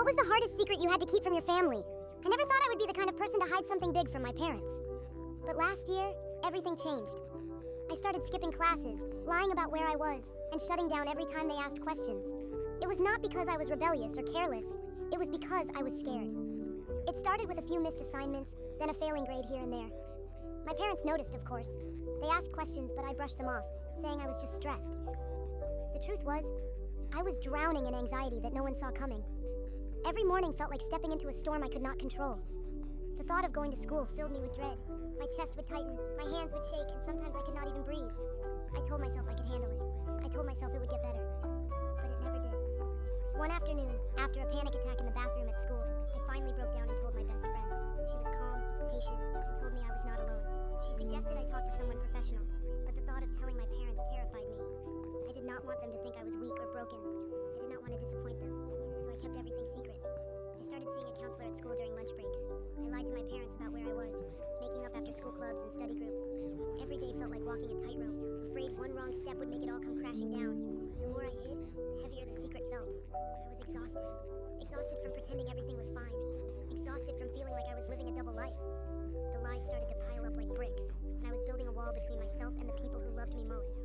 was the hardest secret you had to keep from your family? I never thought I would be the kind of person to hide something big from my parents. But last year, everything changed. I started skipping classes, lying about where I was, and shutting down every time they asked questions. It was not because I was rebellious or careless. It was because I was scared. It started with a few missed assignments, then a failing grade here and there. My parents noticed, of course. They asked questions, but I brushed them off, saying I was just stressed. The truth was, I was drowning in anxiety that no one saw coming. Every morning felt like stepping into a storm I could not control. The thought of going to school filled me with dread. My chest would tighten, my hands would shake, and sometimes I could not even breathe. I told myself I could handle it. I told myself it would get better. But it never did. One afternoon, after a panic attack in the bathroom at school, I finally broke down and told my best friend. She was calm, patient, and told me I was not alone. She suggested I talk to someone professional, but the thought of telling my parents terrified me. I did not want them to think I was weak or broken. I did not want to disappoint them, so I kept everything secret. I started seeing a counselor at school during lunch breaks. I lied to my parents about where I was, making up after school clubs and study groups. Every day felt like walking a tightrope, afraid one wrong step would make it all come crashing down. The more I hid, the heavier the secret felt. I was exhausted. Exhausted from pretending everything was fine. Exhausted from feeling like I was living a double life. The lies started to pile up like bricks, and I was building a wall between myself and the people who loved me most.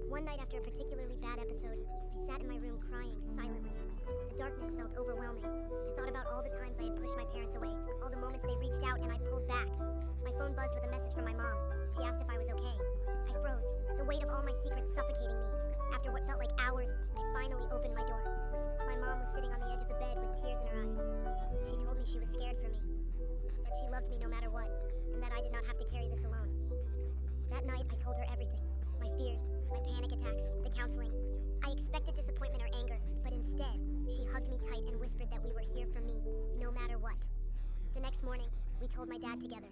One night after a particularly bad episode, I sat in my room crying silently. The darkness felt overwhelming. I thought about all the times I had pushed my parents away, all the moments they reached out and I pulled back. My phone buzzed with a message from my mom. She asked if I was okay. I froze, the weight of all my secrets suffocating me. After what felt like hours, I finally opened my door. My mom was sitting on the edge of the bed with tears in her eyes. She told me she was scared for me, that she loved me no matter what, and that I did not have to carry this alone. That night, I told her everything. My fears, my panic attacks, the counseling. I expected disappointment or anger, but instead, she hugged me tight and whispered that we were here for me, no matter what. The next morning, we told my dad together.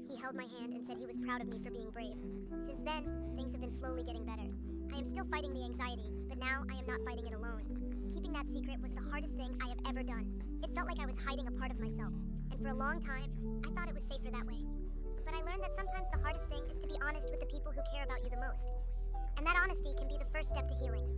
He held my hand and said he was proud of me for being brave. Since then, things have been slowly getting better. I am still fighting the anxiety, but now I am not fighting it alone. Keeping that secret was the hardest thing I have ever done. It felt like I was hiding a part of myself, and for a long time, I thought it was safer that way. But I learned that sometimes the hardest thing is to be honest with the people who care about you the most. And that honesty can be the first step to healing.